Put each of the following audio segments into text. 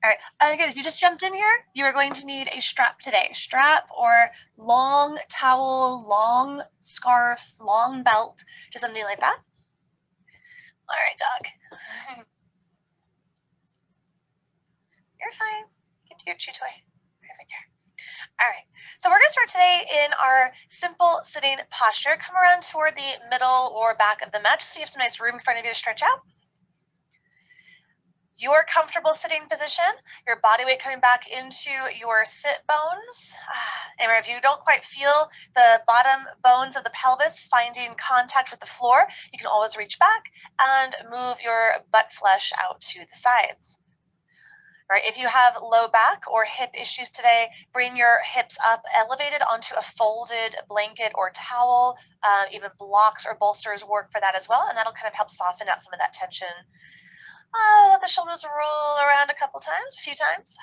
All right, and again, if you just jumped in here, you are going to need a strap today. Strap or long towel, long scarf, long belt, just something like that. All right, dog. You're fine. You can do your chew toy right there. All right, so we're going to start today in our simple sitting posture. Come around toward the middle or back of the mat so you have some nice room in front of you to stretch out. Your comfortable sitting position, your body weight coming back into your sit bones. And if you don't quite feel the bottom bones of the pelvis finding contact with the floor, you can always reach back and move your butt flesh out to the sides. All right, if you have low back or hip issues today, bring your hips up, elevated onto a folded blanket or towel. Even blocks or bolsters work for that as well, and that'll kind of help soften out some of that tension. Let the shoulders roll around a few times.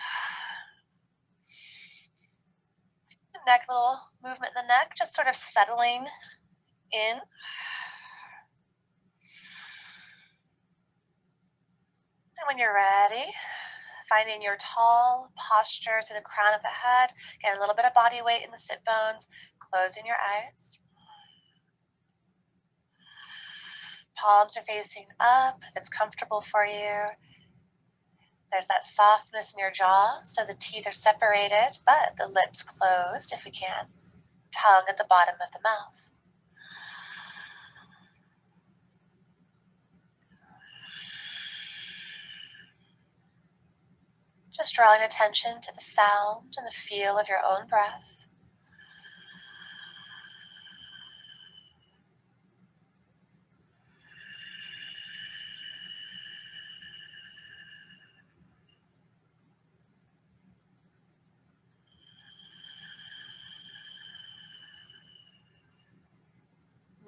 The neck, little movement in the neck, just sort of settling in. And when you're ready, finding your tall posture through the crown of the head, get a little bit of body weight in the sit bones, closing your eyes. Palms are facing up if it's comfortable for you. There's that softness in your jaw, so the teeth are separated, but the lips closed if we can. Tongue at the bottom of the mouth. Just drawing attention to the sound and the feel of your own breath.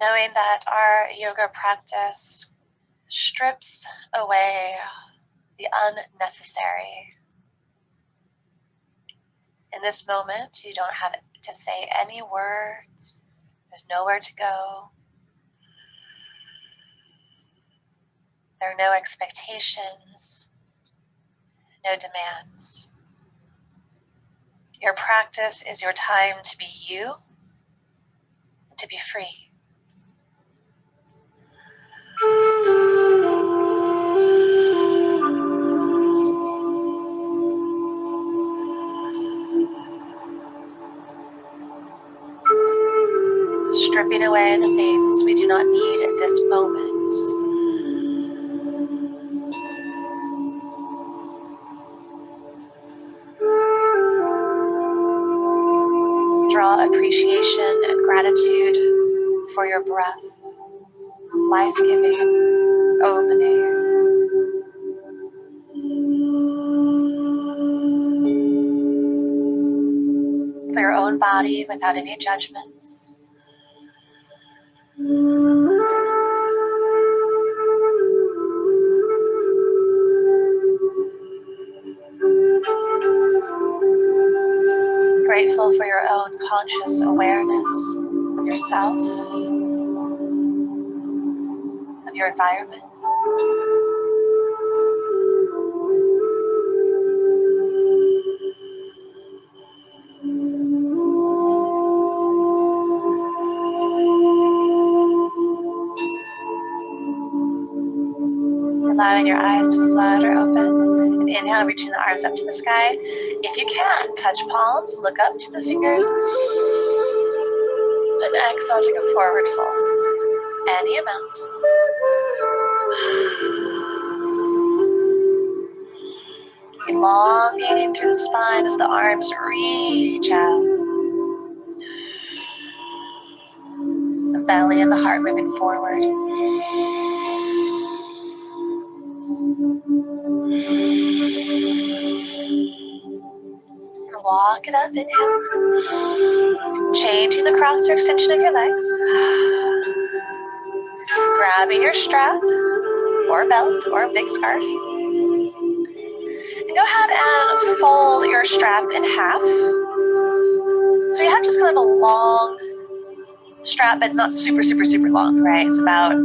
Knowing that our yoga practice strips away the unnecessary. In this moment, you don't have to say any words. There's nowhere to go. There are no expectations, no demands. Your practice is your time to be you and to be free. Stripping away the things we do not need at this moment. Draw appreciation and gratitude for your breath, life-giving, opening. For your own body without any judgments. Grateful for your own conscious awareness of yourself, of your environment. Allowing your eyes to flutter open. And inhale, reaching the arms up to the sky. If you can, touch palms, look up to the fingers. And exhale, take a forward fold. Any amount. Elongating through the spine as the arms reach out. The belly and the heart moving forward. Walk it up, inhale. Changing the cross or extension of your legs. Grabbing your strap or belt or big scarf. And go ahead and fold your strap in half. So you have just kind of a long strap, but it's not super, super, super long, right? It's about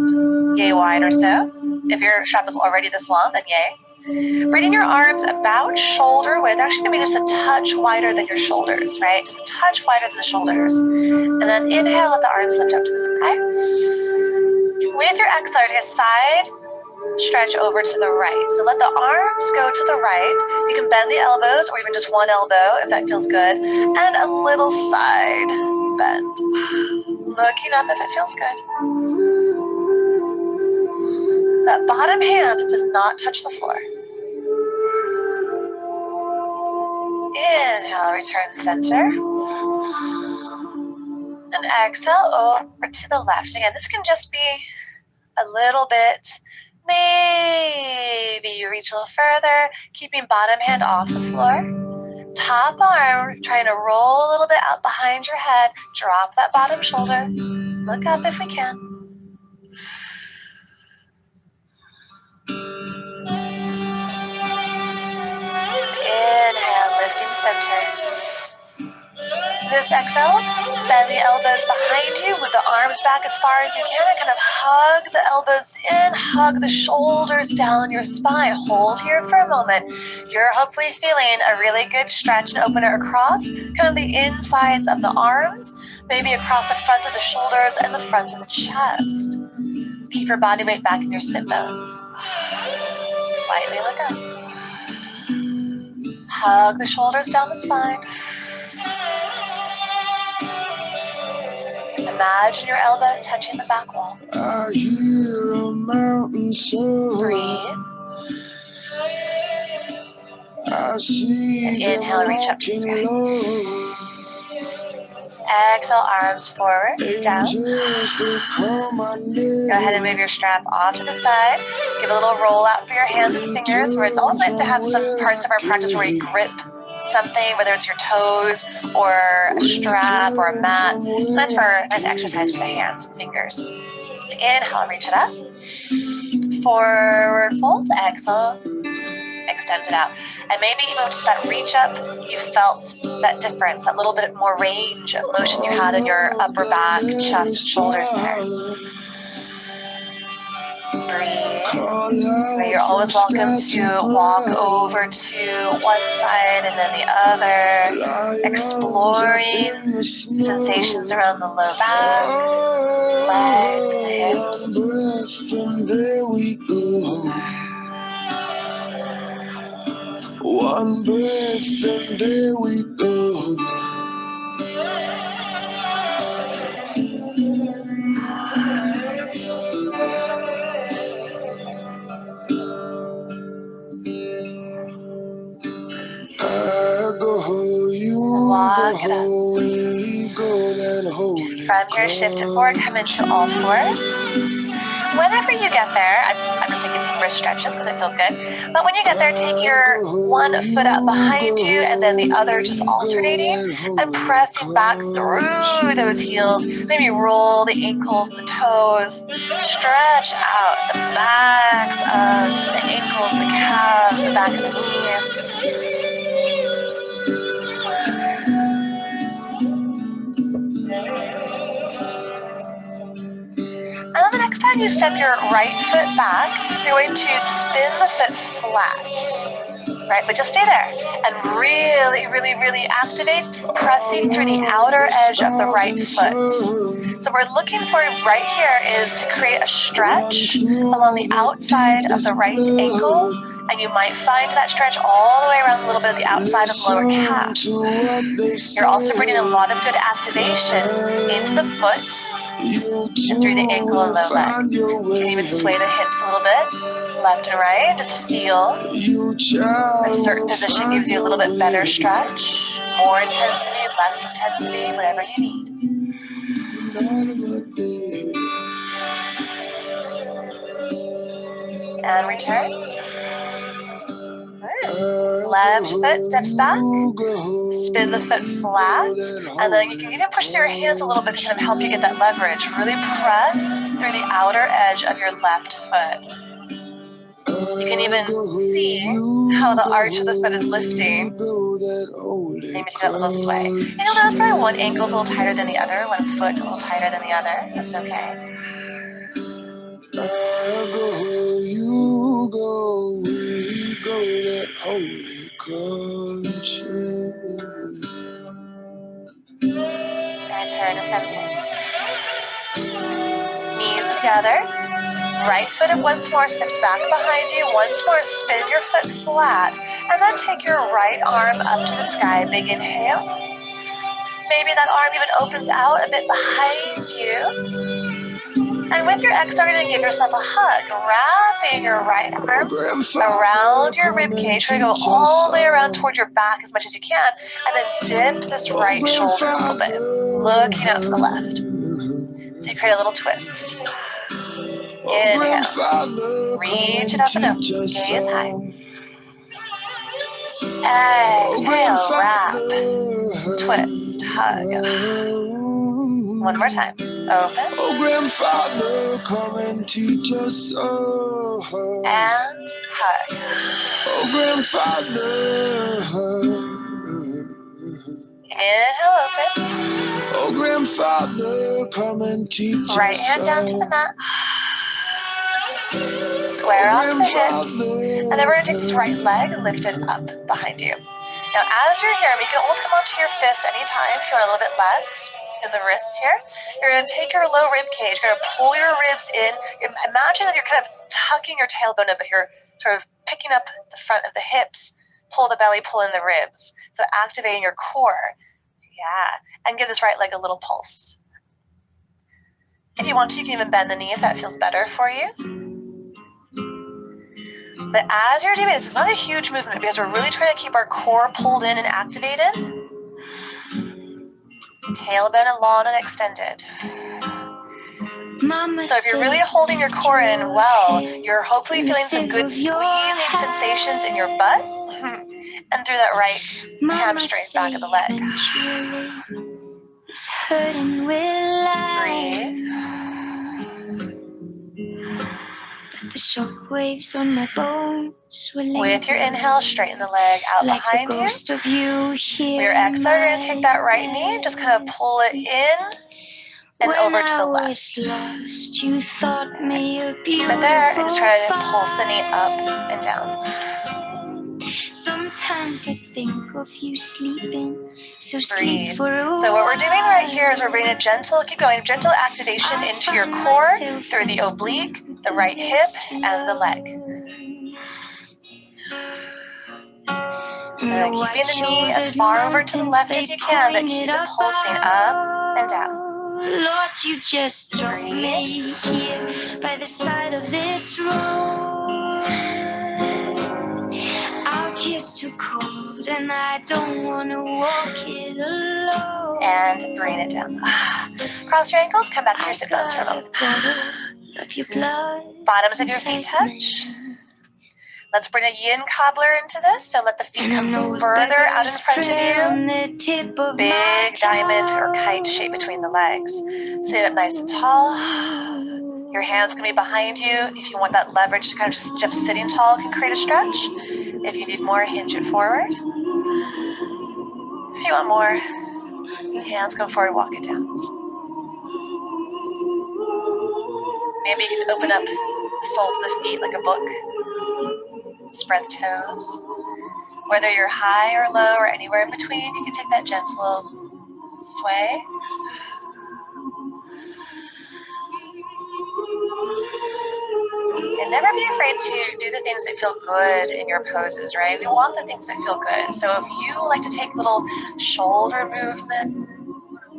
yay wide or so. If your strap is already this long, then yay. Bringing your arms about shoulder width, actually maybe just a touch wider than your shoulders, right? Just a touch wider than the shoulders. And then inhale, let the arms lift up to the sky. With your exhale, take a side stretch over to the right. So let the arms go to the right. You can bend the elbows or even just one elbow if that feels good. And a little side bend. Looking up if it feels good. That bottom hand does not touch the floor. Inhale, return to center. And exhale over to the left. Again, this can just be a little bit. Maybe you reach a little further, keeping bottom hand off the floor. Top arm, trying to roll a little bit out behind your head. Drop that bottom shoulder. Look up if we can. Inhale, lifting center. This exhale, bend the elbows behind you, move the arms back as far as you can, and kind of hug the elbows in, hug the shoulders down your spine. Hold here for a moment. You're hopefully feeling a really good stretch and opener across kind of the insides of the arms, maybe across the front of the shoulders and the front of the chest. Keep your body weight back in your sit bones. Slightly look up. Hug the shoulders down the spine. Imagine your elbows touching the back wall. I hear a mountain soar. Breathe. And inhale, reach up to the sky. Exhale, arms forward, down. Go ahead and move your strap off to the side. Give a little roll out for your hands and fingers, where it's always nice to have some parts of our practice where we grip something, whether it's your toes or a strap or a mat. It's nice for a nice exercise for the hands and fingers. Inhale, reach it up. Forward fold, exhale, extend it out. And maybe even just that reach up, you felt that difference, that little bit more range of motion you had in your upper back, chest, and shoulders there. Breathe. You're always welcome to walk over to one side and then the other, exploring sensations around the low back, legs, and hips. One breath and there we go. Walk it up. From here, shift it forward, come into all fours. Whenever you get there, I'm just taking some wrist stretches because it feels good. But when you get there, take your one foot out behind you and then the other just alternating and pressing back through those heels. Maybe roll the ankles and the toes. Stretch out the backs of the ankles, the calves, the back of the knees. And then the next time you step your right foot back, you're going to spin the foot flat, right? But just stay there and really, really, really activate pressing through the outer edge of the right foot. So we're looking for right here is to create a stretch along the outside of the right ankle, and you might find that stretch all the way around a little bit of the outside of the lower calf. You're also bringing a lot of good activation into the foot and through the ankle and low leg. You can even sway the hips a little bit, left and right. Just feel a certain position gives you a little bit better stretch, more intensity, less intensity, whatever you need. And return. Good. Left foot steps back. Spin the foot flat, and then you can even push through your hands a little bit to kind of help you get that leverage. Really press through the outer edge of your left foot. You can even see how the arch of the foot is lifting. Maybe take that little sway. You know, notice probably one ankle is a little tighter than the other, one foot a little tighter than the other. That's okay. I go, you go, we go. that holy control. And turn ascending. Knees together. Right foot up once more, steps back behind you. Once more, spin your foot flat. And then take your right arm up to the sky. Big inhale. Maybe that arm even opens out a bit behind you. And with your exhale, you're going to give yourself a hug, wrapping your right arm around your rib cage. Try to go all the way around toward your back as much as you can. And then dip this right shoulder a little bit, looking out to the left. So you create a little twist. Inhale. Reach it up and up. Gaze high. Exhale. Wrap. Twist. Hug. One more time. Open. Oh, grandfather, come and teach us all. And hug. Oh, grandfather. Inhale, open. Oh, grandfather, come and teach us. Right hand down to the mat. Square off the hips. And then we're going to take this right leg and lift it up behind you. Now, as you're here, you can almost come onto your fists anytime if you want a little bit less in the wrist here. You're going to take your low rib cage. You're going to pull your ribs in. Imagine that you're kind of tucking your tailbone in, but you're sort of picking up the front of the hips. Pull the belly, pull in the ribs. So activating your core. Yeah. And give this right leg a little pulse. If you want to, you can even bend the knee if that feels better for you. But as you're doing this, it's not a huge movement because we're really trying to keep our core pulled in and activated. Tailbone and long and extended. So if you're really holding your core in well, you're hopefully feeling some good squeezing sensations in your butt and through that right hamstring back of the leg. Breathe. The shockwaves on my bones with your inhale, straighten the leg out like behind you. With your exhale, you're going to take that right knee and just kind of pull it in and over to the left. Lost, you thought me a Keep it there and just try to pulse the knee up and down. Sometimes I think of you sleeping, so breathe. So what we're doing right here is we're bringing a gentle, keep going, gentle activation into your core through the oblique, the right hip, and the leg. And keeping the knee as far over to the left as you can, but keep it pulsing up and down. Lord, you just dropped me here by the side of this road. Out here's too cold and I don't want to walk it alone. And bring it down. Cross your ankles, come back to your sit bones for a moment. Bottoms of your feet touch. Let's bring a yin cobbler into this. So let the feet come further out in front of you. Big diamond or kite shape between the legs. Sit up nice and tall. Your hands can be behind you. If you want that leverage to kind of just sitting tall can create a stretch. If you need more, hinge it forward. If you want more, your hands come forward, walk it down. Maybe you can open up the soles of the feet like a book. Spread the toes. Whether you're high or low or anywhere in between, you can take that gentle sway. And never be afraid to do the things that feel good in your poses, right? We want the things that feel good. So if you like to take little shoulder movement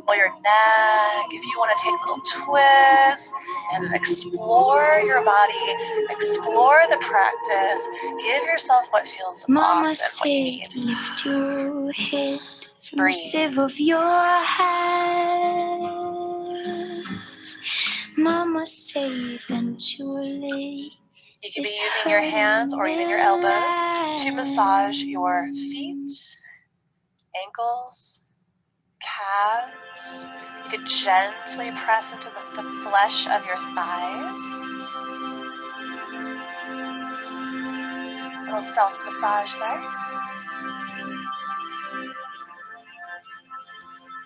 or your neck, if you want to take little twists and explore your body, explore the practice, give yourself what feels awesome, what you need. Lift your head from breathe. The sieve of your hands. Mama say eventually. You could be using your hands or even your elbows to massage your feet, ankles, calves. You could gently press into the flesh of your thighs. A little self-massage there.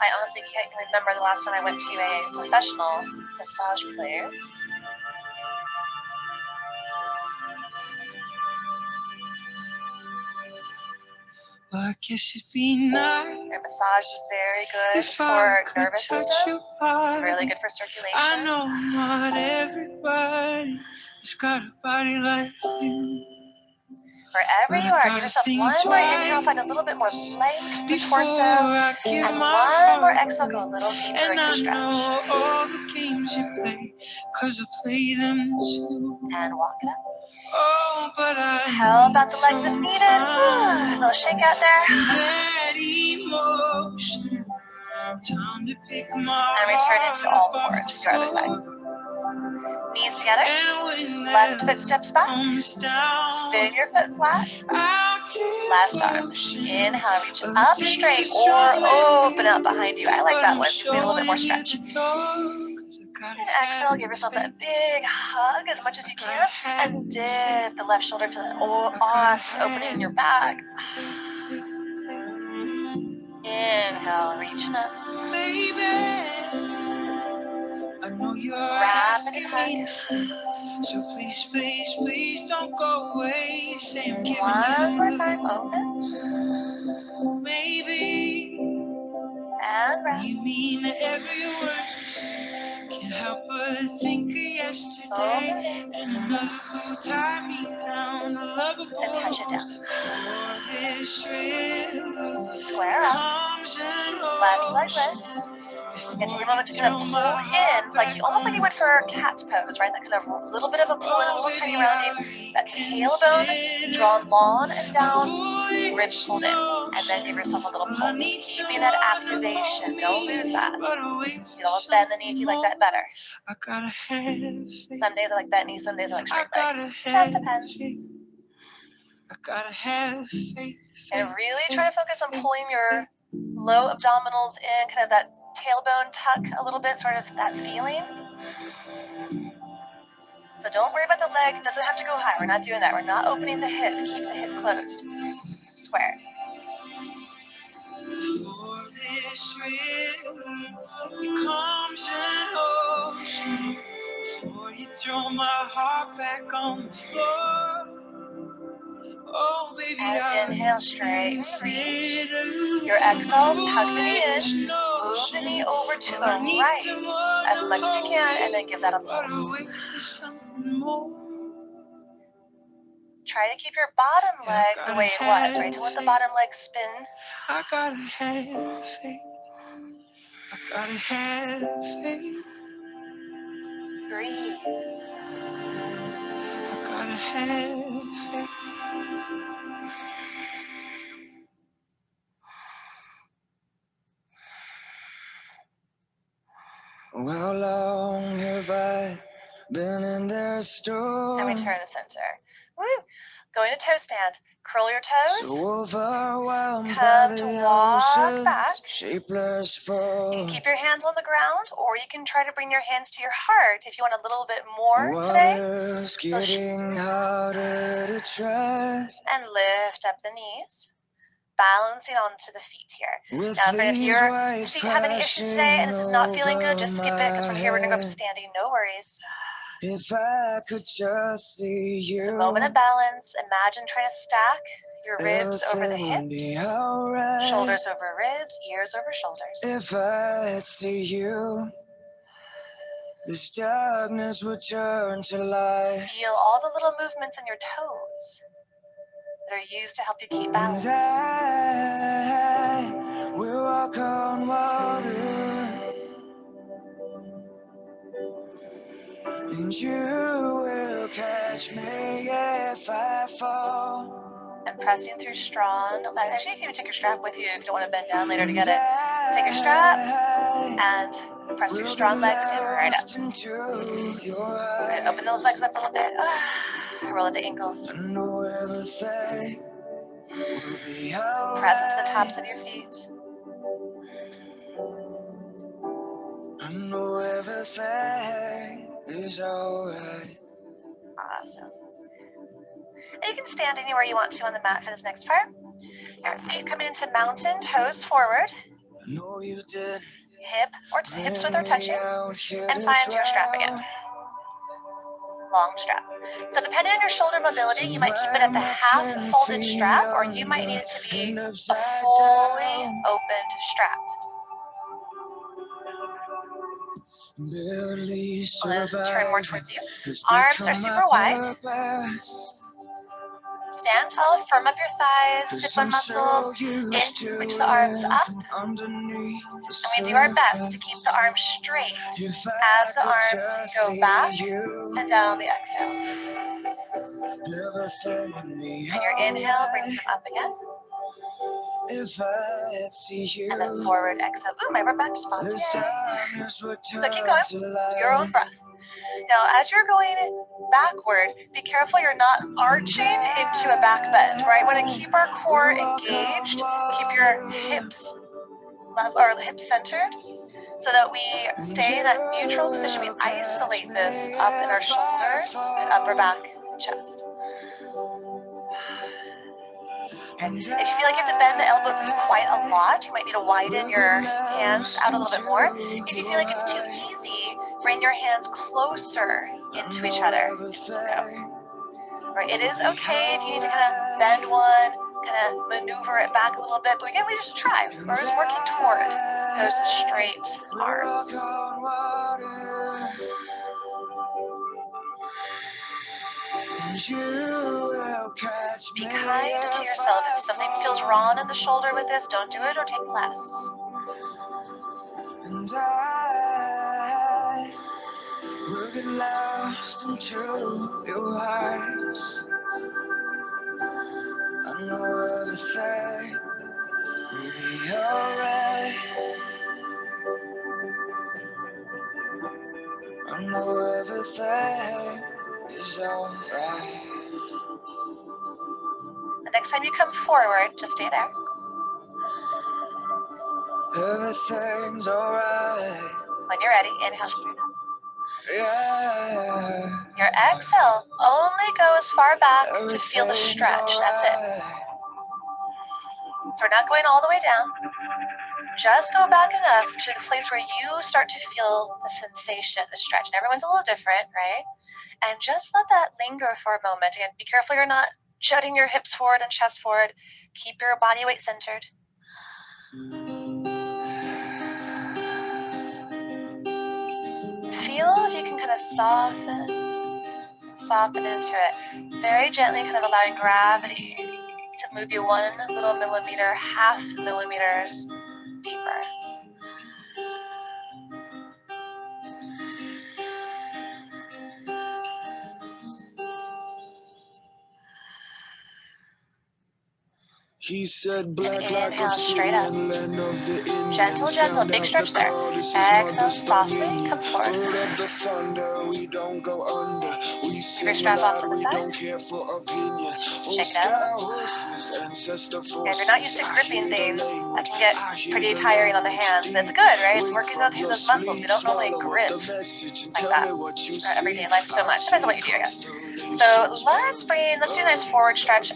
I honestly can't remember the last time I went to a professional massage place. I guess it'd be nice. Your massage is very good If I for could nervous touch system, your body. really good for I circulation. know not everybody has got a body like you. Wherever you are, give yourself one more inhale, find a little bit more length in the torso, and one more exhale, go a little deeper in your stretch. All the games you play, 'cause I play them too. And walk it up. Oh, but I Help out the legs if needed. A little shake out there. that emotion. Time to pick my And return into all fours from your other side. Knees together. Left foot steps back. Spin your foot flat. Left arm. Inhale, reach it up straight or open up behind you. I like that one. Gives me a little bit more stretch. And exhale, give yourself that big hug as much as you can. And dip the left shoulder to that awesome opening in your back. Inhale, reaching up. Rapid hug. So please, please, please don't go away. Say I'm giving One more time, open. Maybe. And wrap. You mean every word. Can't help but think of yesterday. And another who tied me down. I love a And touch it down. Square up. Left leg lifts. And take a moment to kind of pull in, like almost like you would for a cat pose, right? That kind of a little bit of a pull and a little turning rounding. That tailbone drawn long and down, ribs pulled in. And then give yourself a little pulse. Keeping that activation. Don't lose that. You can almost bend the knee if you like that better. Some days I like bent knee, some days I like straight leg. Just depends. And really try to focus on pulling your low abdominals in, kind of that tailbone tuck a little bit, sort of that feeling. So don't worry about the leg. It doesn't have to go high. We're not doing that. We're not opening the hip. Keep the hip closed. Squared. And inhale, straight reach. Your exhale, tug the knee in. Move the knee over to the right as much as you can, and then give that a pulse. Try to keep your bottom leg the way it was, right? Don't let the bottom leg spin. I gotta have faith. I gotta have faith. Breathe. I gotta have faith. How long have I been in their store? And return to center. Woo! Going to toe stand. Curl your toes. So overwhelmed Come by to the walk ocean's back. shapeless You fall. can keep your hands on the ground, or you can try to bring your hands to your heart if you want a little bit more today. Water's getting harder to tread. And lift up the knees. Balancing onto the feet here. With Now, if these your waves feet have any issues today and this is not feeling good, just skip it, because from here we're going to go up crashing standing. No worries. if I could just see you, It's a moment of balance. Imagine trying to stack your ribs over the everything would be hips, alright. shoulders over ribs, ears over shoulders. If I'd see you, this darkness would turn to light. Feel all the little movements in your toes that are used to help you keep balance. And I will walk on water, and you will catch me if I fall. And pressing through strong. Actually, you can even take your strap with you if you don't want to bend down later to get it. Take your strap and press your strong legs stand right up. We're going to open those legs up a little bit. Roll at the ankles. Press into the tops of your feet. I know everything is alright. Awesome. And you can stand anywhere you want to on the mat for this next part. Your feet coming into mountain, toes forward. I know you did. Hips width are touching. And find your strap again. long strap. So depending on your shoulder mobility, you might keep it at the half folded strap, or you might need it to be a fully opened strap. I'm going to turn more towards you. Arms are super wide. Stand tall, firm up your thighs, sit bone muscles, in, reach the arms up. And we do our best to keep the arms straight as the arms go back and down on the exhale. And your inhale brings them up again. And then forward exhale. Ooh, my upper back just popped. Yay. So keep going, your own breath. Now, as you're going backward, be careful you're not arching into a back bend, right? We want to keep our core engaged, keep your hips centered, so that we stay in that neutral position. We isolate this up in our shoulders, and upper back, chest. And if you feel like you have to bend the elbow quite a lot, you might need to widen your hands out a little bit more. If you feel like it's too easy, bring your hands closer into each other. It's okay. Right, it is okay if you need to kind of bend one, kind of maneuver it back a little bit, but again, we just try. We're just working toward those straight arms. Be kind to yourself. If something feels wrong in the shoulder with this, don't do it or take less. And I will get lost into your eyes. I know everything will be alright. I know everything is alright. The next time you come forward, just stay there. Everything's alright. When you're ready, inhale straight up. Yeah. Your exhale, only go as far back to feel the stretch. That's it. So we're not going all the way down. Just go back enough to the place where you start to feel the sensation, the stretch. And everyone's a little different, right? And just let that linger for a moment. And be careful you're not jutting your hips forward and chest forward. Keep your body weight centered. Feel if you can kind of soften into it. Very gently kind of allowing gravity to move you 1 little millimeter, half millimeters deeper. He said black inhale straight up. Gentle, gentle, big stretch there. Exhale softly, come forward. Keep your strap off to the side. Shake it out. If you're not used to gripping things, that can get pretty tiring on the hands. That's good, right? It's working those muscles. We don't normally grip like that in our everyday life so much. Depends on what you do, I guess. So let's do a nice forward stretch.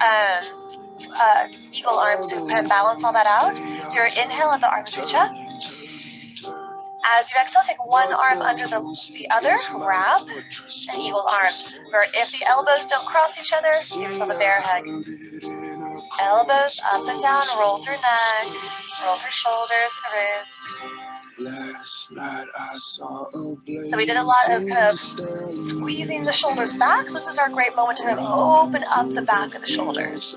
Eagle arms to kind of balance all that out. So your inhale, let the arms reach up. As you exhale, take one arm under the other, wrap, and eagle arms. Remember, if the elbows don't cross each other, give yourself a bear hug. Elbows up and down, roll through neck, roll through shoulders and ribs. So we did a lot of kind of squeezing the shoulders back. So this is our great moment to kind of open up the back of the shoulders.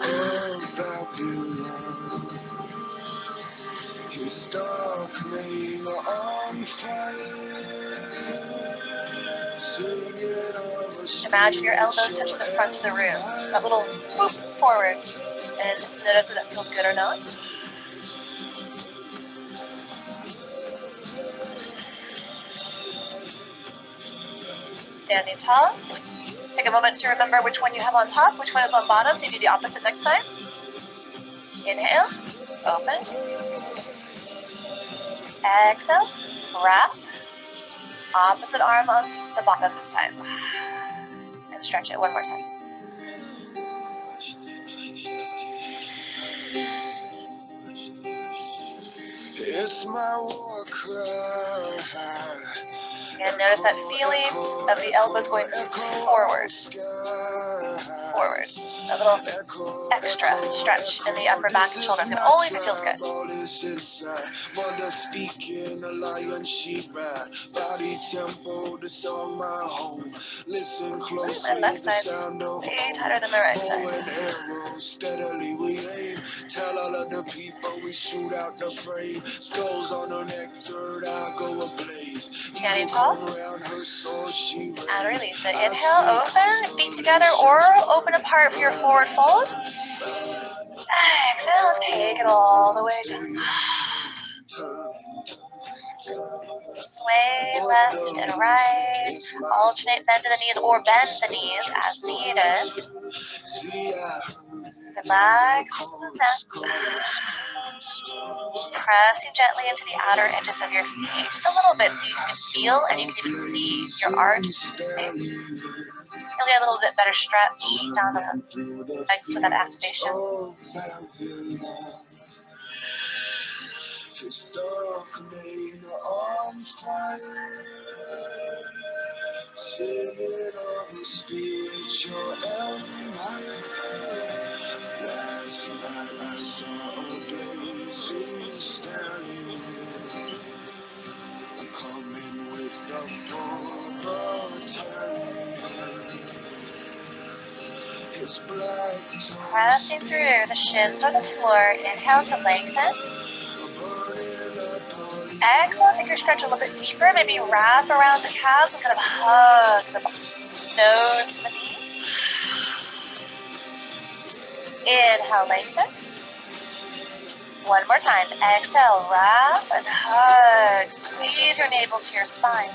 Imagine your elbows touching the front of the room. That little whoop forward. And just notice if that feels good or not. Standing tall. Take a moment to remember which one you have on top, which one is on bottom, so you do the opposite next time. Inhale, open. Exhale, wrap. Opposite arm on the bottom this time. And stretch it one more time. It's my war cry. And notice that feeling of the elbows going forward. Forward. A little extra stretch in the upper back and shoulders, and only if it feels good. My left side's way tighter than my right side. Tell all of the people we shoot out the frame. Skulls on her neck, third eye go ablaze. Standing tall. And release it. Inhale, open, feet together or open apart for your forward fold. Exhale, take it all the way down. Sway left and right. Alternate bend to the knees or bend the knees as needed. Relax the neck. Pressing gently into the outer edges of your feet, just a little bit so you can feel and you can even see your arch. Okay? You'll get a little bit better stretch down the legs with that activation. His dark mane on fire, singing of a spiritual empire. Last night I saw a blazing stallion coming with a full battalion. His black pressing through the shins or the floor. Inhale to lengthen. Exhale, take your stretch a little bit deeper. Maybe wrap around the calves and kind of hug the nose to the knees. Inhale, lengthen. One more time. Exhale, wrap and hug. Squeeze your navel to your spine.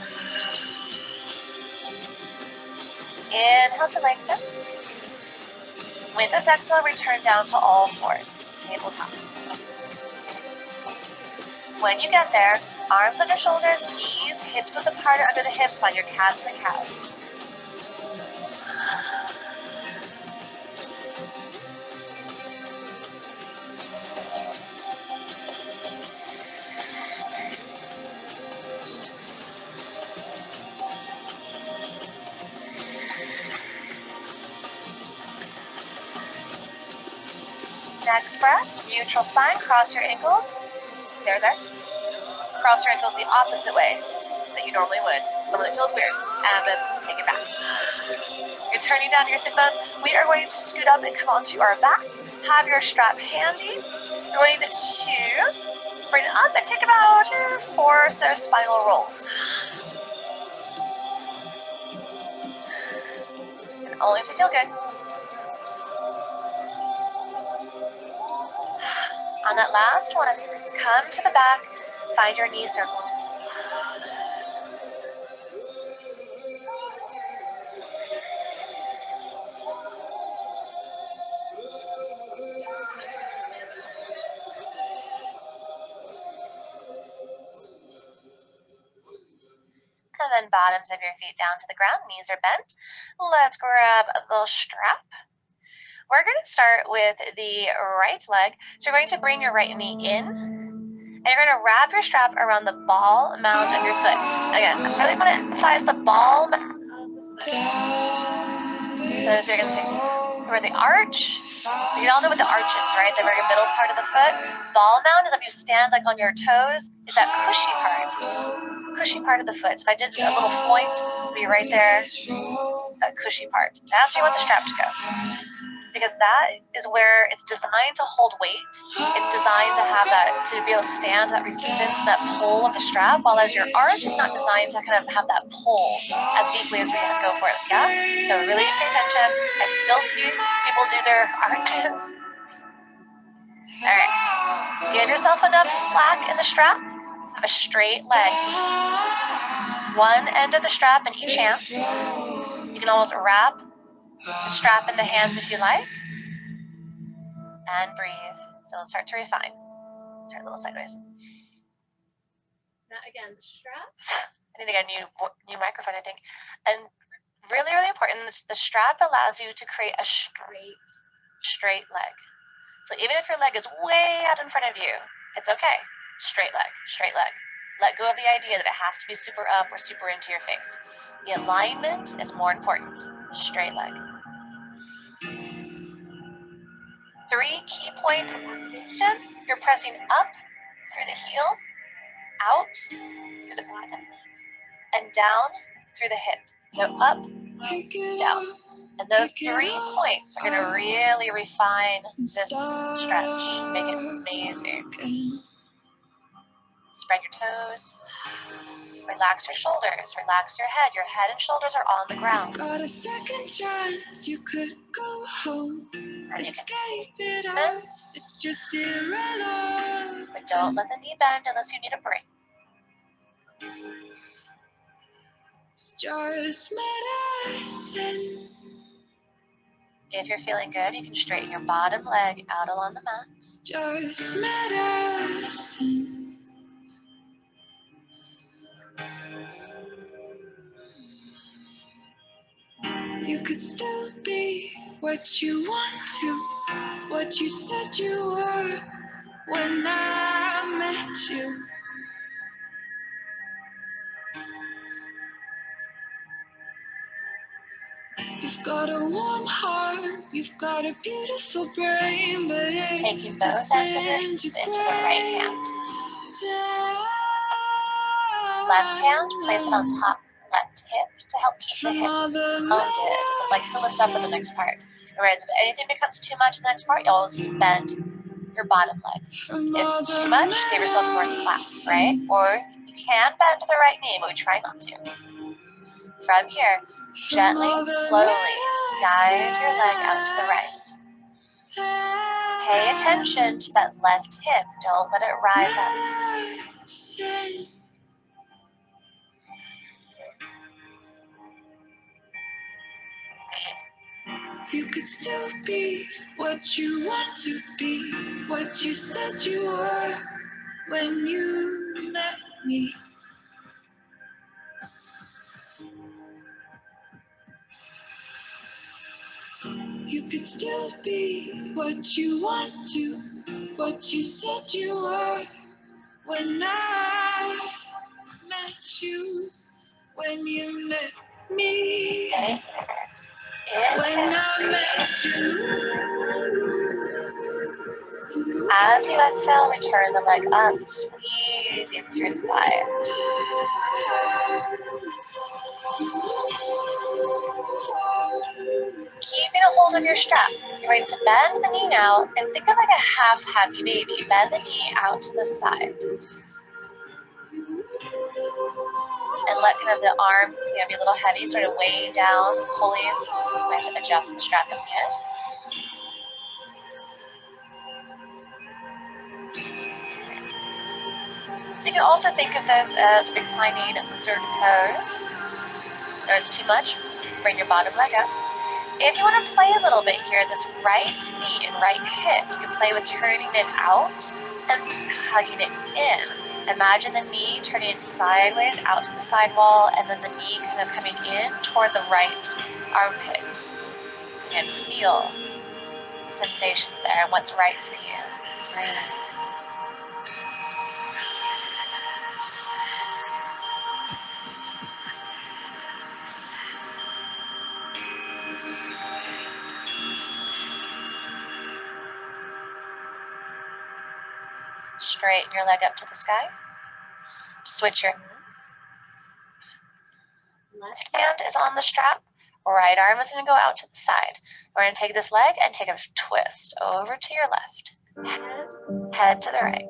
Inhale to lengthen. With this exhale, return down to all fours, tabletop. When you get there, arms under shoulders, knees, hips width apart under the hips, find your calves in the calves. Next breath, neutral spine, cross your ankles. Stay there. Cross your ankles the opposite way that you normally would. Something that feels weird. And then take it back. You're turning down your sit bone. We are going to scoot up and come onto our back. Have your strap handy. You're going to bring it up and take about 4 or so spinal rolls. And only if you feel good. On that last one, come to the back, find your knee circles. And then bottoms of your feet down to the ground, knees are bent. Let's grab the strap. We're going to start with the right leg. So you're going to bring your right knee in, and you're going to wrap your strap around the ball mound of your foot. Again, I really want to emphasize the ball mound of the foot. So you're going to say, where the arch, you all know what the arch is, right? The very middle part of the foot. Ball mound is if you stand like on your toes, is that cushy part of the foot. So if I did a little point, it'd be right there, that cushy part. That's where you want the strap to go. Because that is where it's designed to hold weight. It's designed to have that, to be able to stand that resistance, that pull of the strap, while as your arch is not designed to kind of have that pull as deeply as we go for it. Yeah? So really pay attention. I still see people do their arches. All right. Give yourself enough slack in the strap. Have a straight leg. One end of the strap in each hand. You can almost wrap the strap in the hands if you like. And breathe. So let's start to refine. Turn a little sideways. Now again, the strap. I need to get a new microphone, I think. And really, really important, the strap allows you to create a straight leg. So even if your leg is way out in front of you, it's okay. Straight leg, straight leg. Let go of the idea that it has to be super up or super into your face. The alignment is more important. Straight leg. 3 key points of activation. You're pressing up through the heel, out through the bottom, and down through the hip. So up, down. And those 3 points are going to really refine this stretch, make it amazing. Spread your toes. Relax your shoulders, relax your head. Your head and shoulders are on the ground. Got a second chance, you could go home. And you Escape it can all. bend, It's just irrelevant. but don't let the knee bend unless you need a break. It's just medicine. If you're feeling good, you can straighten your bottom leg out along the mat. It's just medicine. You could still be what you want to, what you said you were when I met you. You've got a warm heart, you've got a beautiful brain, but it's Taking both ends of your feet into the right hand. Left hand, place it on top of the left hip to help keep the hip rounded as it likes to lift up in the next part. Whereas if anything becomes too much in the next part, you always can bend your bottom leg. If it's too much, give yourself more slack, right? Or you can bend to the right knee, but we try not to. From here, gently, slowly guide your leg out to the right. Pay attention to that left hip. Don't let it rise up. You could still be what you want to be, what you said you were when you met me. You could still be what you want to, what you said you were when I met you, when you met me. Stay. When I met you. As you exhale, return the leg up, squeezing through the thigh. Keeping a hold of your strap. You're going to bend the knee now and think of like a half happy baby. Bend the knee out to the side. And let kind of the arm, be a little heavy, sort of weighing down, pulling. You might have to adjust the strap if needed. So you can also think of this as reclining lizard pose. Or it's too much, bring your bottom leg up. If you want to play a little bit here, this right knee and right hip, you can play with turning it out and hugging it in. Imagine the knee turning sideways out to the side wall and then the knee kind of coming in toward the right armpit. And feel the sensations there and what's right for you. Breathe. Straighten your leg up to the sky. Switch your hands. Left hand is on the strap. Right arm is going to go out to the side. We're going to take this leg and take a twist over to your left. Head to the right.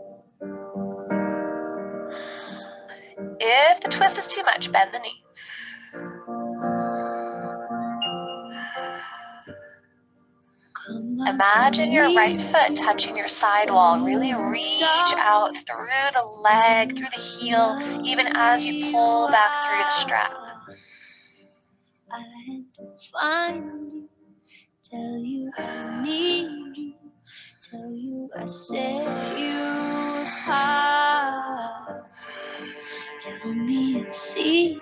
If the twist is too much, bend the knee. Imagine your right foot touching your side wall. Really reach out through the leg, through the heel, even as you pull back through the strap. I had to find you, tell you I need you, tell you I set you apart. Tell me secrets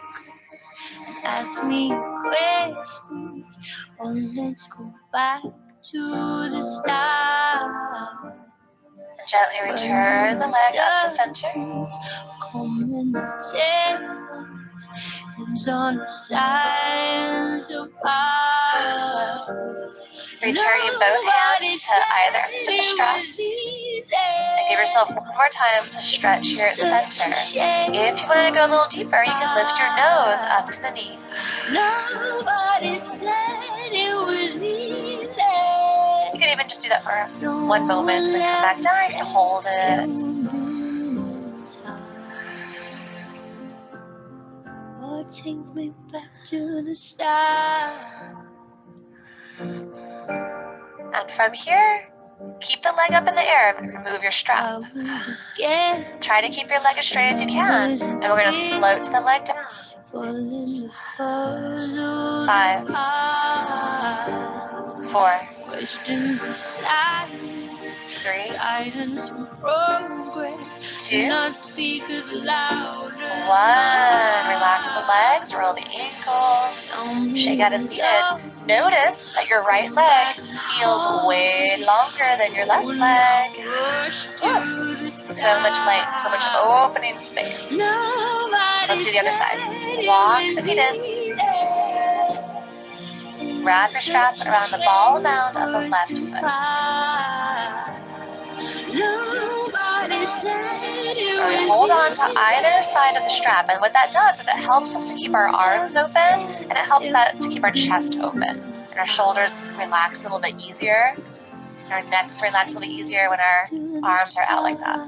and ask me questions. Oh, let's go back to the start. Gently return the leg up to center. On the sides of Returning both hands to either end of the strap. And give yourself one more time to stretch here at center. If you wanted to go a little deeper, you can lift your nose up to the knee. Nobody said it was easy. You can even just do that for one moment and then come back down. You can hold it. Oh, take me back to the start. And from here, keep the leg up in the air and remove your strap. Try to keep your leg as straight as you can, and we're going to float the leg down. 5, 4, 3, 2, 1. Relax the legs, roll the ankles, shake out as needed. Notice that your right leg feels way longer than your left leg. Ooh, so much length, so much opening space. Let's do the other side. Walk the feet in. Wrap your straps around the ball mound of the left foot. We hold on to either side of the strap, and what that does is it helps us to keep our arms open, and it helps that to keep our chest open, and our shoulders relax a little bit easier, and our necks relax a little bit easier when our arms are out like that.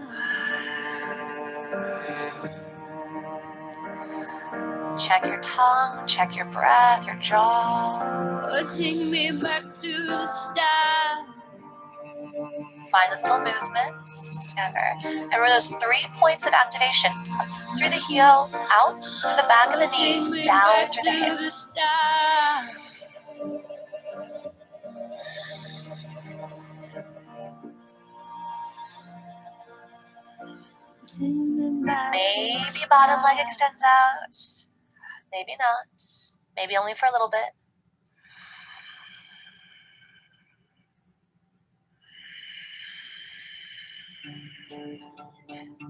Check your tongue, check your breath, your jaw. Take me back to the start. Find those little movements, discover. And remember those 3 points of activation. Through the heel, out, to the back of the knee, down through the hip. Maybe bottom leg extends out. Maybe not. Maybe only for a little bit.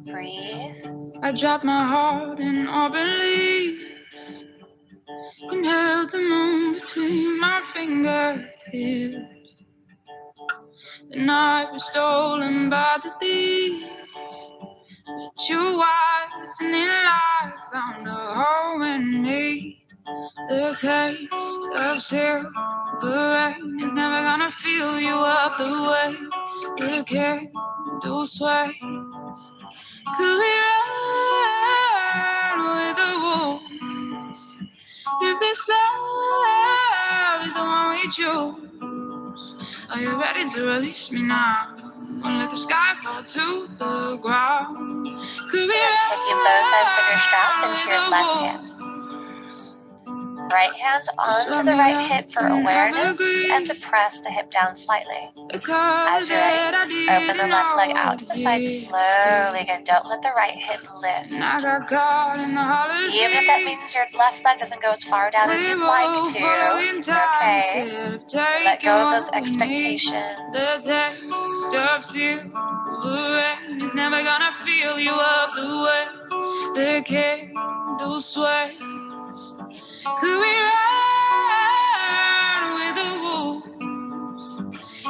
Breathe. I dropped my heart in all belief and held the moon between my fingertips. The night was stolen by the thieves, but your eyes and in life found a home in me. The taste of silver rain is never gonna fill you up the way the candle sways. Could we run with the wolves if this love is the one we choose? Are you ready to release me now? Won't let the sky fall to the ground. Could we And taking both ends of your strap into your left hand. Right hand onto the right hip for awareness and to press the hip down slightly. As you're ready, open the left leg out to the side slowly. Again, don't let the right hip lift. Even if that means your left leg doesn't go as far down as you'd like to, it's okay. Let go of those expectations. The taste of silver rain is never gonna fill you up the way the candle sways. Could we run with the wolves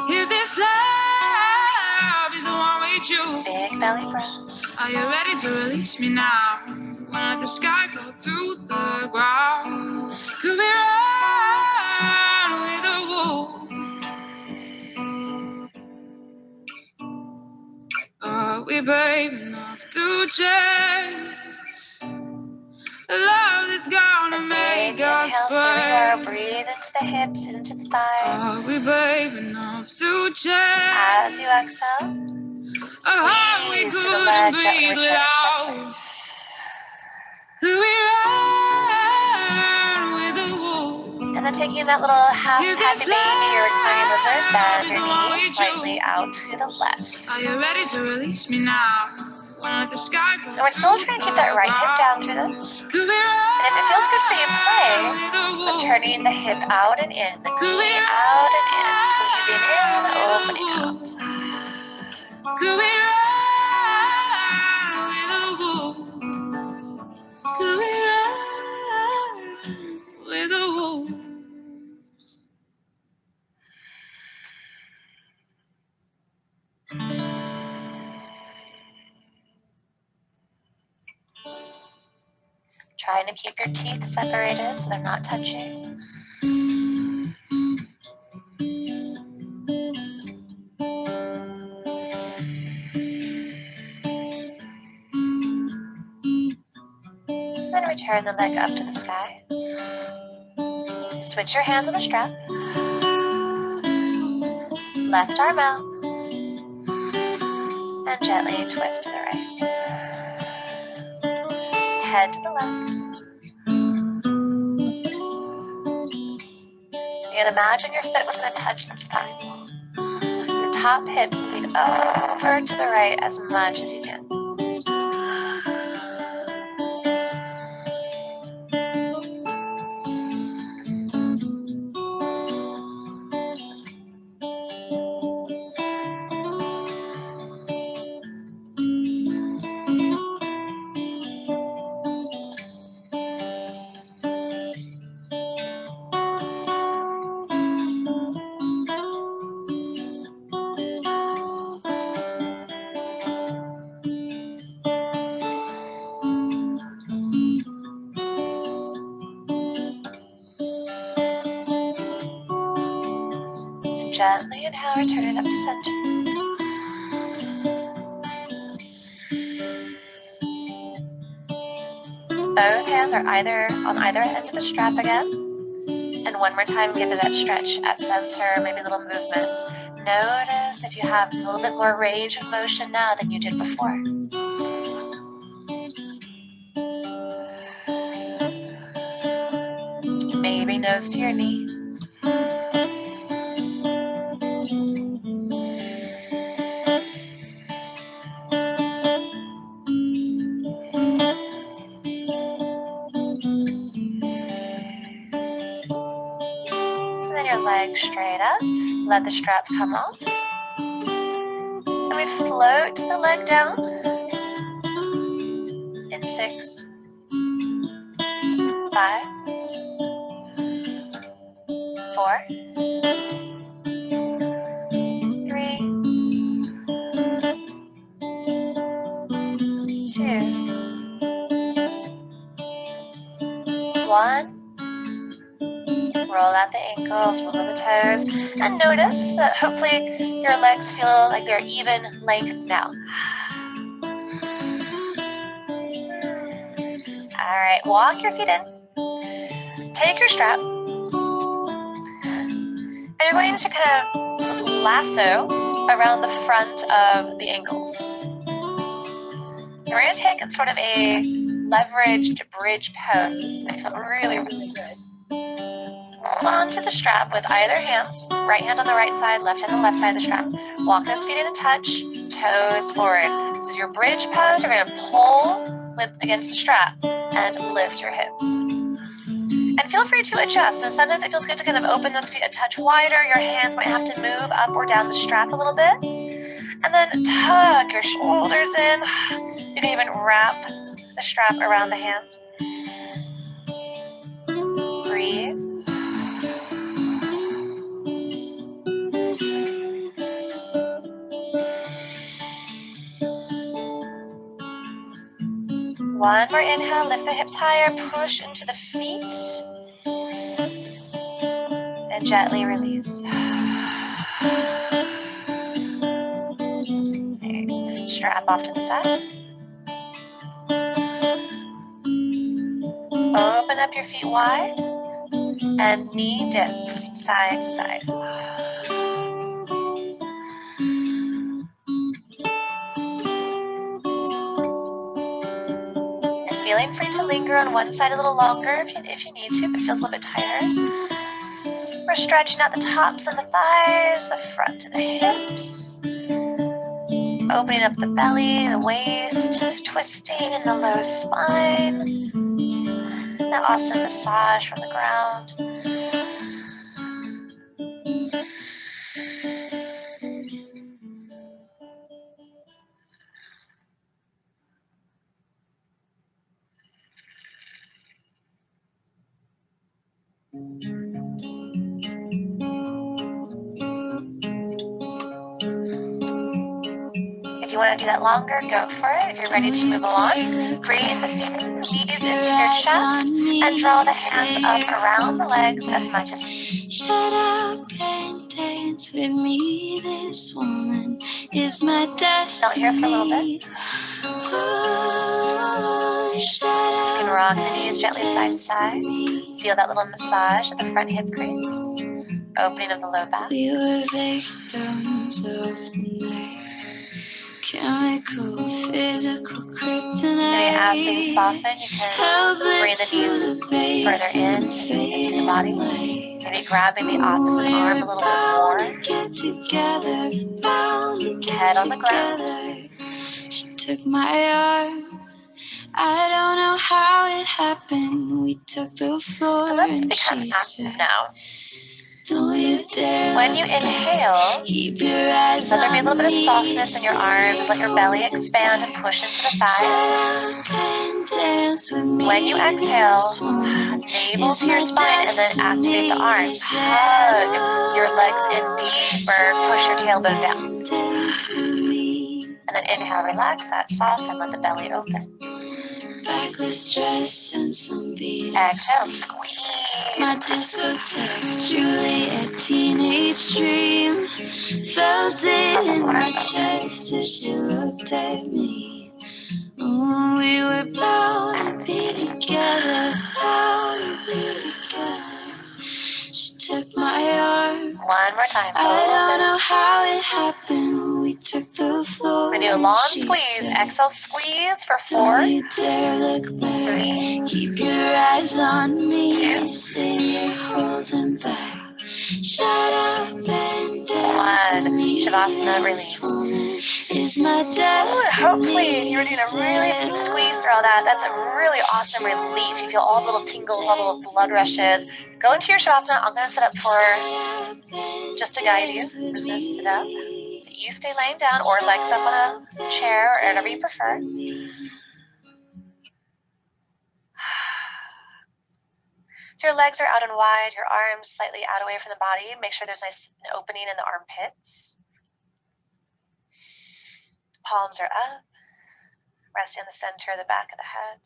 if this love is the one we choose? Big belly breath. Are you ready to release me now? Won't let the sky fall to the ground. Could we run with the wolves? Are we brave enough to change? A love that's gonna make us inhale, stay where you are. Breathe into the hips, into the thighs. Are we brave enough to change? As you exhale, squeeze through the leg, gently return to center. Could we run with the wolves? And then taking that little half happy baby, you're reclining lizard, bend your knees slightly out to the left. Are you ready to release me now? And we're still trying to keep that right hip down through this. And if it feels good for you, play with turning the hip out and in, the knee out and in, squeezing in, opening out. Trying to keep your teeth separated so they're not touching. Then return the leg up to the sky. Switch your hands on the strap. Left arm out. And gently twist to the right. Head to the left. And imagine your foot was going to touch this time. Your top hip moving over to the right as much as you can. Gently inhale, return it up to center. Both hands are on either end of the strap again. And one more time, give it that stretch at center, maybe little movements. Notice if you have a little bit more range of motion now than you did before. Maybe nose to your knee. Your leg straight up, let the strap come off, and we float the leg down in 6, 5, 4, 3, 2, 1. Roll out the ankles, roll the toes, and notice that hopefully your legs feel like they're even length now. All right, walk your feet in. Take your strap. And you're going to kind of lasso around the front of the ankles. So we're going to take sort of a leveraged bridge pose. I feel really, really good. Hold on to the strap with either hands. Right hand on the right side, left hand on the left side of the strap. Walk those feet in a touch, toes forward. This is your bridge pose. You're going to pull against the strap and lift your hips. And feel free to adjust. So sometimes it feels good to kind of open those feet a touch wider. Your hands might have to move up or down the strap a little bit. And then tuck your shoulders in. You can even wrap the strap around the hands. Breathe. One more inhale, lift the hips higher, push into the feet. And gently release. Strap off to the side. Open up your feet wide. And knee dips side to side. And feeling free to linger on one side a little longer if you need to, if it feels a little bit tighter. We're stretching out the tops of the thighs, the front of the hips. Opening up the belly, the waist, twisting in the low spine. That awesome massage from the ground. you want to do that longer, go for it. If you're ready to move along, bring the knees into your chest and draw the hands up around the legs as much as you can. Shut up and dance with me. This woman is my destiny. Out here for a little bit. Oh, shut up. You can rock the knees gently side to side. Feel that little massage at the front hip crease. Opening of the low back. We were victims of the night. Chemical, physical kryptonite. Maybe as things soften, you can bring the knees further into the body. Maybe grabbing the opposite arm a little bit more. Head on the ground. She took my arm. I don't know how it happened. We took the floor and become she active said, now. don't you dare when you inhale, keep your eyes let there be a little bit of on softness me. in your arms. Let your belly expand and push into the thighs. When you exhale, navel to your spine and then activate the arms. Hug your legs in deeper. Push your tailbone down. And then inhale, relax that, soften, let the belly open. Backless dress and some beats. Exhale, squeeze. My discotheque, Juliet, teenage dream. Felt it in my chest as she looked at me. Oh, we were bound to be together, bound to be together. She took my arm. One more time. I don't know how it happened. We took the floor. We do a long squeeze. Exhale, squeeze for 4. Don't you dare look back. 3. Keep your eyes on me. 2. Say you're holding back. Shut up and dance 1. with me. Shavasana, release. Is my destiny. Hopefully, if you were doing a really big squeeze through all that, that's a really awesome release. You feel all the little tingles, all the little blood rushes. Go into your Shavasana. I'm going to sit up for just to guide you. I'm just going to sit up. You stay laying down or legs up on a chair or whatever you prefer. So your legs are out and wide, your arms slightly out away from the body. Make sure there's a nice opening in the armpits. Palms are up, resting on the center of the back of the head.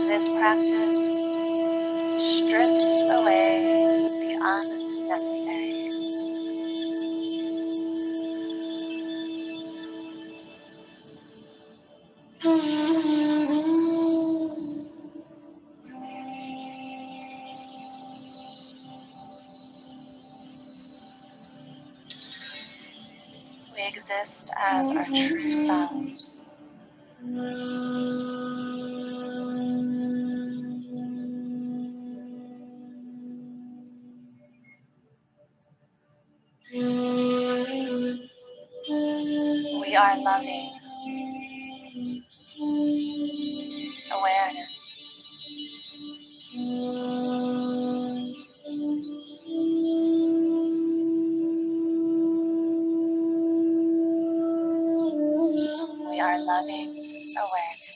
This practice strips away the unnecessary. We exist as our true selves. We are loving awareness. We are loving awareness.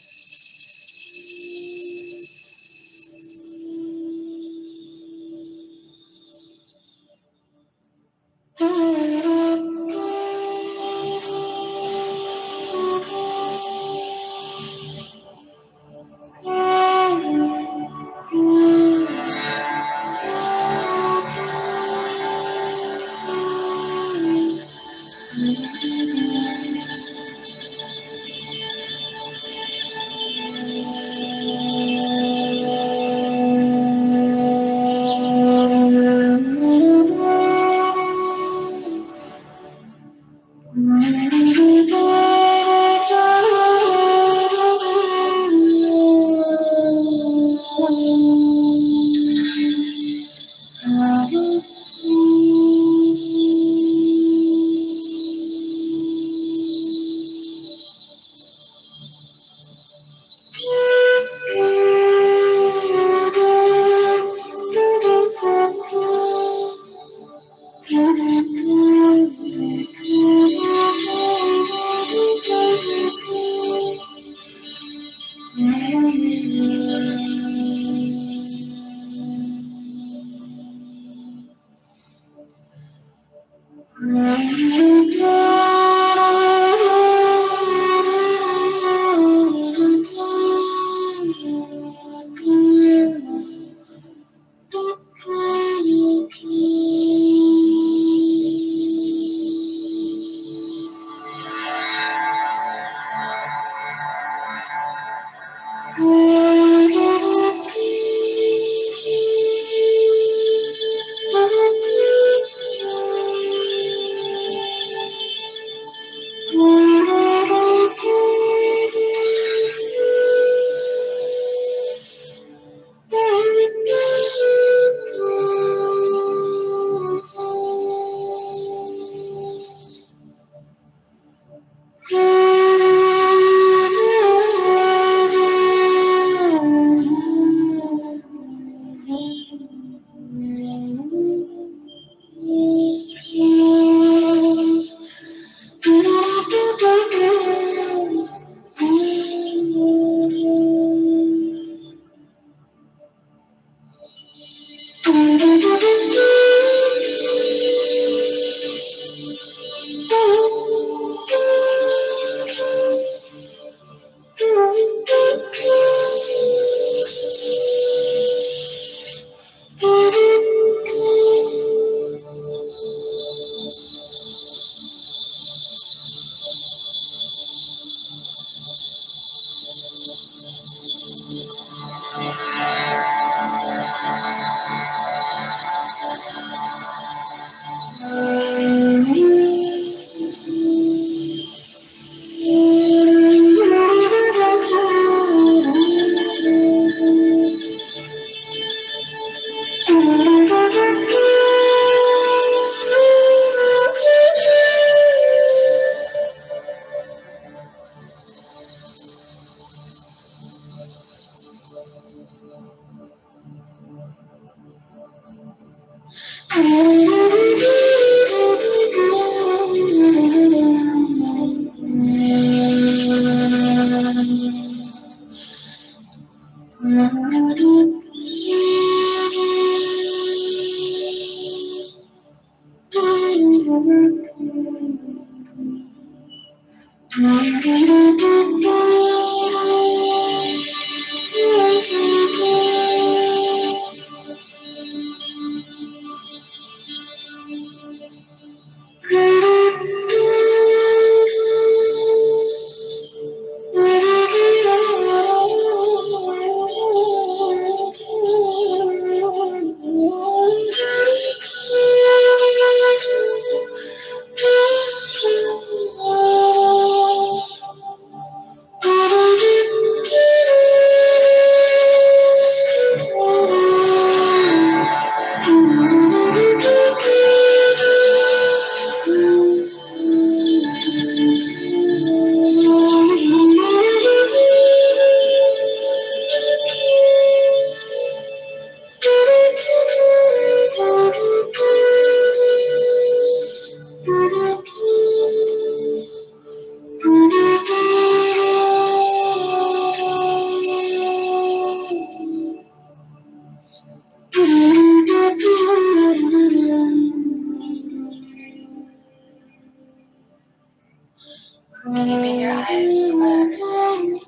Keeping your eyes closed,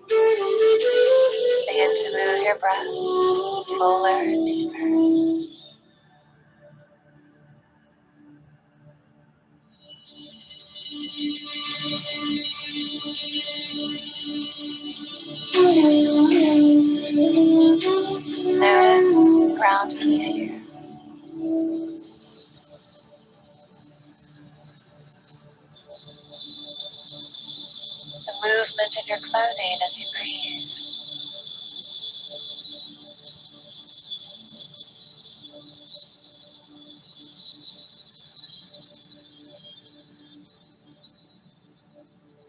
begin to move your breath fuller and deeper. Notice the ground beneath you. The movement in your clothing as you breathe.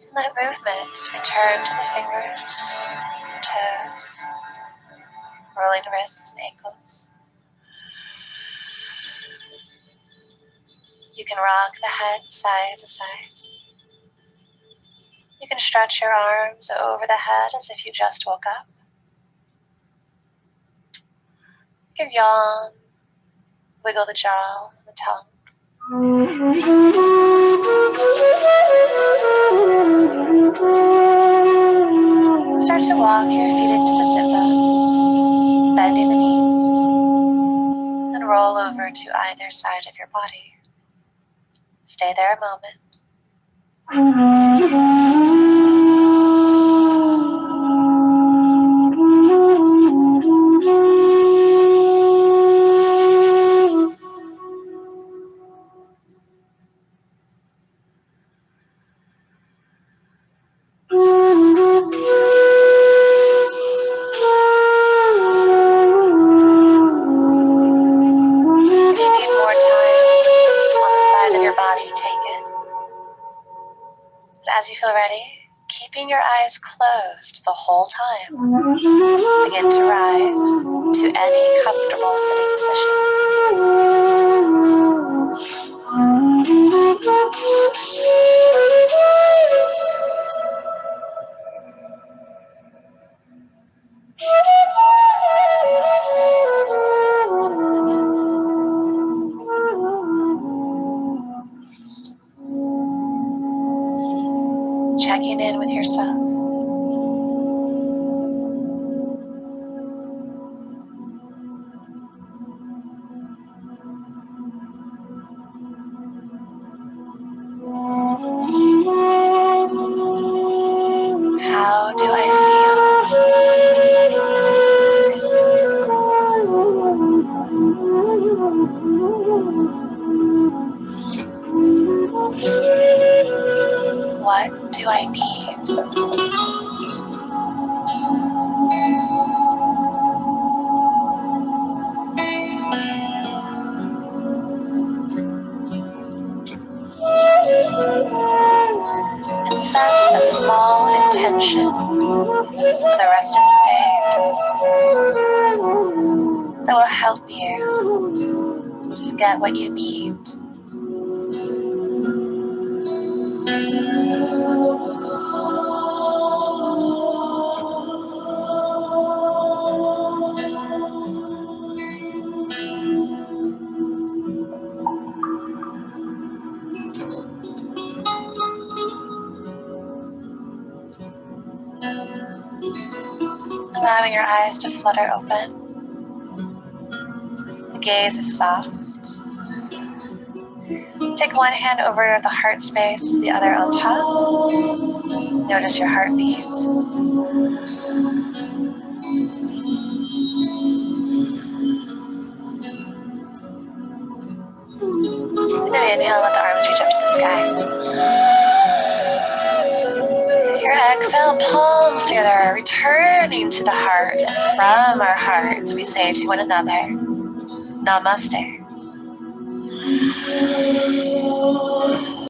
In that movement, return to the fingers, toes, rolling wrists and ankles. You can rock the head side to side. You can stretch your arms over the head as if you just woke up. You can yawn, wiggle the jaw and the tongue. Start to walk your feet into the sit bones, bending the knees, then roll over to either side of your body. Stay there a moment. If you need more time on the side of your body, take it. But as you feel ready, keeping your eyes closed the whole time, begin to rise to any comfortable sitting position. Checking in with yourself. How do I feel? What do I need? And set a small intention tension for the rest of this day that will help you to get what you need. Allowing your eyes to flutter open. The gaze is soft. Take one hand over the heart space, the other on top. Notice your heartbeat. And then inhale, let the arms reach up to the sky. Your exhale, palms together, returning to the heart. And from our hearts, we say to one another, Namaste.